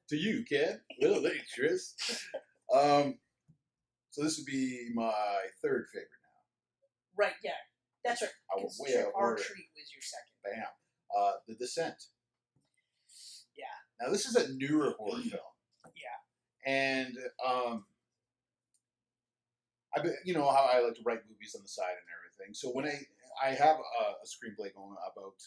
to you, Ken. Little actress. So this would be my third favorite now. Right, yeah. That's right. I was way out of Our order. Treat was your second. Bam. The Descent. Yeah. Now this is a newer horror film. Yeah. And you know how I like to write movies on the side and everything. So when I have a screenplay going about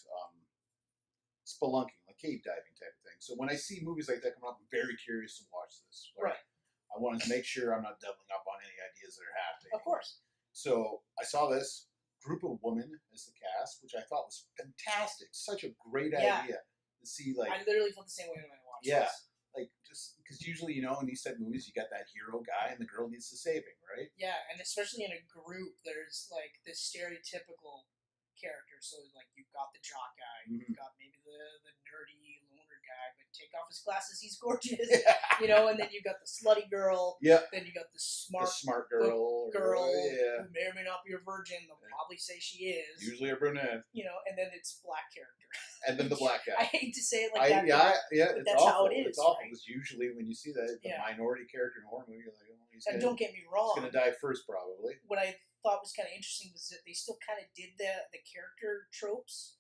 spelunking, like cave diving type of thing. So when I see movies like that come up, I'm very curious to watch this. Right. I wanted to make sure I'm not doubling up on any ideas that are happening. Of course. So I saw this group of women as the cast, which I thought was fantastic. Such a great idea to see. Like I literally felt the same way when I watched yeah, this. like just because usually in these type of movies you got that hero guy and the girl needs the saving, right? Yeah, and especially in a group, there's like this stereotypical character. So like you've got the jock guy, you've got maybe the nerdy loner guy, but take off his glasses, he's gorgeous. And then you got the slutty girl. Yeah. Then you got the smart girl. who may or may not be a virgin. They'll probably say she is. Usually a brunette. And then it's black character. And then the black guy. I hate to say it like that. But that's awful. how it is. It's awful right? because usually when you see that the minority character in a horror movie, you're like, and don't get me wrong. He's gonna die first, probably. What I thought was kind of interesting was that they still kind of did the character tropes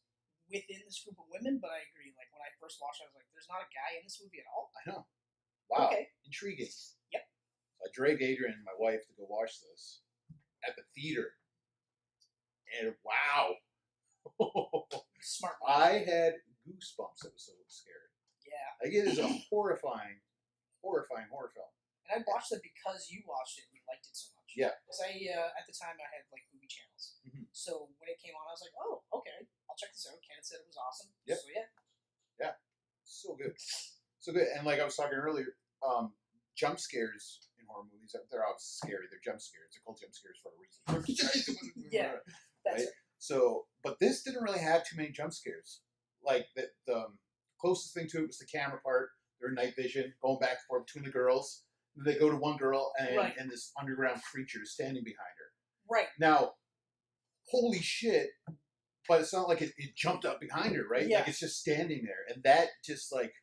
within this group of women, but I agree. Like when I first watched it, I was like, "There's not a guy in this movie at all." I know. Wow. Okay. Intriguing. Yep. So I dragged Adrian and my wife to go watch this at the theater, and wow, Smart. I had goosebumps. I was so scared. Yeah. Like it is a horrifying horror film. And I watched it because you watched it and you liked it so much. Yeah. Because at the time, I had like movie channels. Mm-hmm. So when it came on, I was like, oh, okay, I'll check this out. Kenneth said it was awesome. Yep. So yeah. Yeah. So good. So good. And like I was talking earlier, jump scares in horror movies, they're obviously scary. They're jump scares. They're called jump scares for a reason. Yeah. That's right? So, but this didn't really have too many jump scares. Like the closest thing to it was the camera part. Their night vision, going back and forth between the girls. And they go to one girl, and this underground creature is standing behind her. Right. Now, holy shit, but it's not like it jumped up behind her, right? Yeah. Like it's just standing there. And that just like,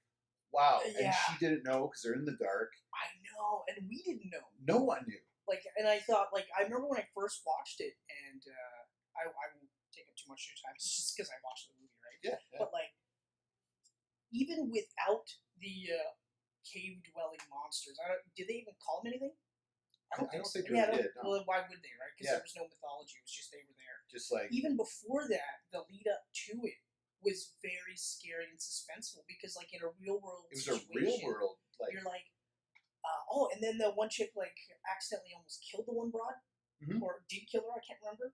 wow. Yeah. And she didn't know because they're in the dark. I know, and we didn't know. No one knew. Like, and I thought, like, I remember when I first watched it, and I won't take up too much of your time, it's just because I watched the movie, right? Yeah. But, like, even without the cave-dwelling monsters, did they even call them anything? I don't think they really did. No. Well, why would they, right? Because there was no mythology. It was just they were there. Just like... Even before that, the lead-up to it was very scary and suspenseful because, like, in a real-world situation... It was a real-world, like... You're like, and then the one chick, like, accidentally almost killed the one broad? Mm-hmm. Or did kill her? I can't remember.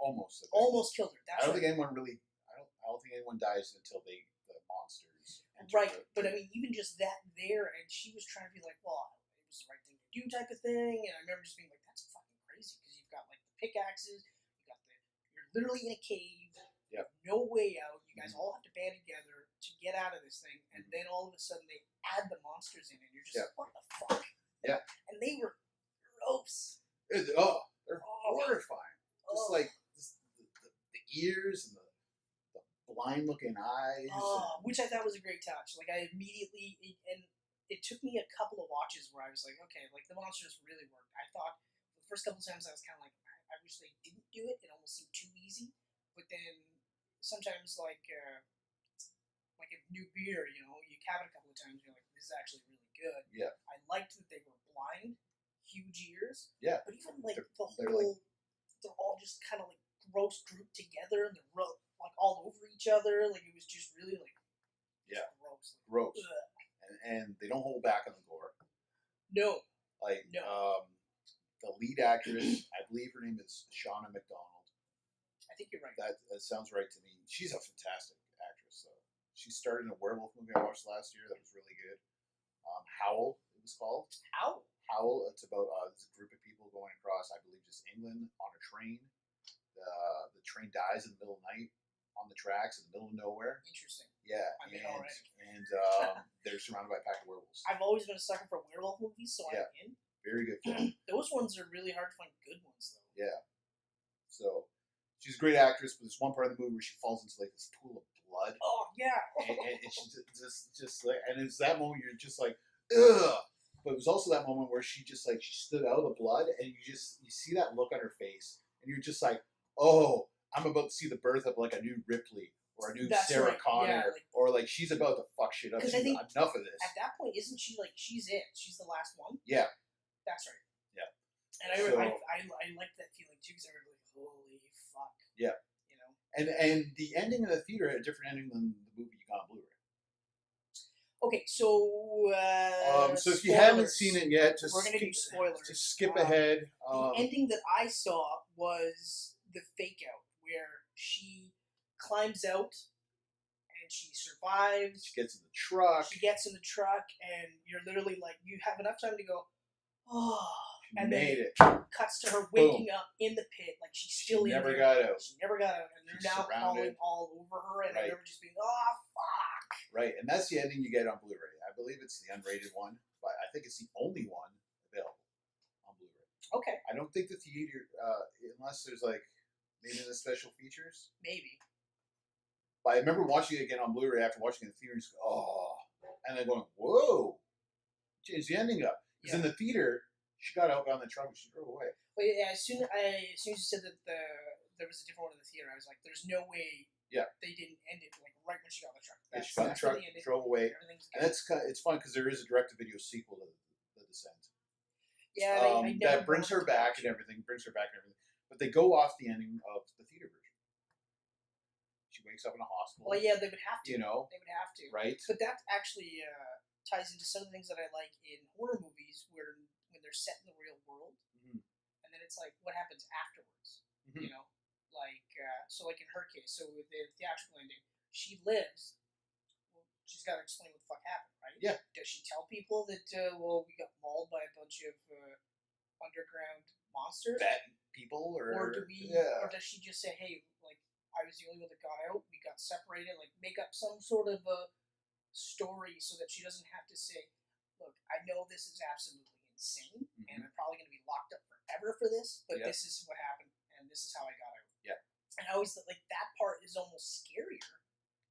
Almost. Almost killed her. That's I don't think anyone really... I don't think anyone dies until the monsters enter. Right, but I mean, even just that there, and she was trying to be like, well, it was the right thing to do type of thing, and I remember just being like, that's fucking crazy, because you've got, like, the pickaxes, you're literally in a cave, yep. No way out, you guys all have to band together to get out of this thing, and then all of a sudden they add the monsters in, and you're just like, what the fuck? Yeah. And they were gross. They're horrifying. Just like the ears and the blind-looking eyes. Which I thought was a great touch. Like, I immediately... And it took me a couple of watches where I was like, okay, like, the monsters really worked. I thought the first couple of times I was kind of like, I wish they didn't do it. It almost seemed too easy. But then sometimes, like a new beer, you have it a couple of times, you're like, this is actually really good. Yeah. I liked that they were blind, huge ears. Yeah. But even, like, they're all just kind of, like, gross grouped together, and they're like all over each other. Like, it was just really like gross. Gross. And they don't hold back on the gore. No. Like no. The lead actress, I believe her name is Shauna McDonald. I think you're right. That sounds right to me. She's a fantastic actress. So she starred in a werewolf movie I watched last year that was really good. Howl, it was called. Howl. It's about this group of people going across, I believe, just England on a train. The train dies in the middle of the night on the tracks in the middle of nowhere. Interesting. Yeah, and they're surrounded by a pack of werewolves. I've always been a sucker for werewolf movies, so I'm in. Very good film. Those ones are really hard to find good ones, though. Yeah. So she's a great actress, but there's one part of the movie where she falls into like this pool of blood. Oh yeah. And she just like, and it's that moment you're just like, ugh. But it was also that moment where she just like, she stood out of the blood, and you see that look on her face, and you're just like, oh, I'm about to see the birth of like a new Ripley or a new Sarah Connor, or like she's about to fuck shit up. She's I think enough of this. At that point, isn't she like, she's it? She's the last one. Yeah, that's right. Yeah, and I liked that feeling too, because I was like, holy fuck. Yeah, you know, and the ending of the theater had a different ending than the movie you got on Blu-ray. Okay, so so if you haven't seen it yet, we're gonna do spoilers. Just skip ahead. The ending that I saw was the fake out, where she climbs out and she survives. She gets in the truck. And you're literally like, you have enough time to go, oh, and made it. Cuts to her waking up in the pit, like she's still in there. Never got out. She never got out, and they're now crawling all over her, and they're just being, oh fuck. Right, and that's the ending you get on Blu-ray. I believe it's the unrated one, but I think it's the only one available on Blu-ray. Okay. I don't think the theater, unless there's like maybe the special features. Maybe. But I remember watching it again on Blu-ray after watching it in the theater, and just go, oh, and then going, whoa, change the ending up. Because in the theater, she got out on the truck and she drove away. Well, yeah, as soon as you said that there was a different one in the theater, I was like, there's no way. Yeah. They didn't end it like right when she got in the truck. She got in the truck, drove away, and it's fun because there is a direct-to-video sequel to The Descent. Yeah, that brings her back and everything. But they go off the ending of the theater version. She wakes up in a hospital. Well, yeah, they would have to. You know, they would have to. Right. But that actually ties into some of the things that I like in horror movies, where when they're set in the real world, and then it's like, what happens afterwards? You know. Like, so like in her case, so with the theatrical ending, she lives. Well, she's got to explain what the fuck happened, right? Yeah. Does she tell people that, well, we got mauled by a bunch of underground monsters? Bad people, or do we, or does she just say, hey, like, I was the only one that got out, we got separated, like, make up some sort of a story so that she doesn't have to say, look, I know this is absolutely insane, and I'm probably going to be locked up forever for this, but this is what happened, and this is how I got out. Yeah. And I always thought, like, that part is almost scarier,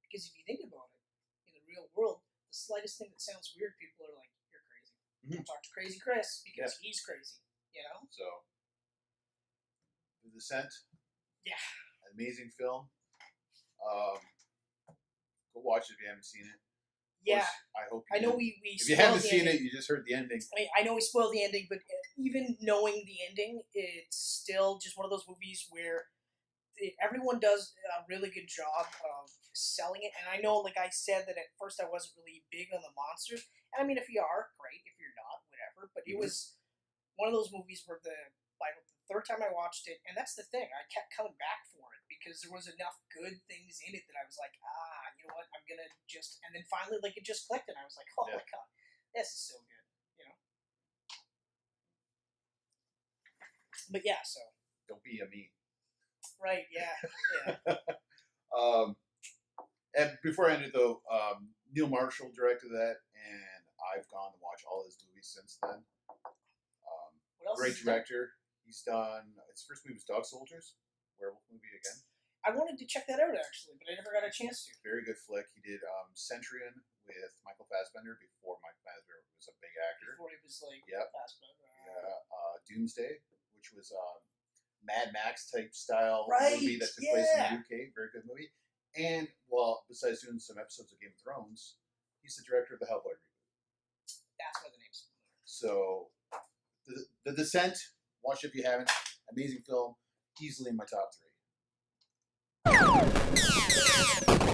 because if you think about it, in the real world, the slightest thing that sounds weird, people are like, you're crazy. Don't talk to Crazy Chris, because he's crazy, you know? So, The Descent. Yeah. Amazing film. Go watch it if you haven't seen it. Yeah. I hope I know we if you haven't seen it, you just heard the ending. I know we spoiled the ending, but even knowing the ending, it's still just one of those movies where everyone does a really good job of selling it. And I know, like I said, that at first I wasn't really big on the monsters. And I mean, if you are, great. If you're not, whatever. But it was one of those movies where the third time I watched it, and that's the thing, I kept coming back for it because there was enough good things in it that I was like, you know what, I'm gonna just, and then finally, like, it just clicked, and I was like, oh my god, this is so good, you know. But yeah, so don't be a me. Right? Yeah. And before I end it though, Neil Marshall directed that, and I've gone to watch all his movies since then. What else? Great director. He's done, his first movie was Dog Soldiers, werewolf movie again. I wanted to check that out actually, but I never got a chance to. Very good flick. He did Centurion with Michael Fassbender before Mike Fassbender was a big actor. Before he was like Fassbender. Yeah. Doomsday, which was Mad Max type style movie that took place in the UK. Very good movie. And, well, besides doing some episodes of Game of Thrones, he's the director of the Hellboy reboot. That's why the name's familiar. So, The Descent, watch it if you haven't. Amazing film. Easily in my top 3.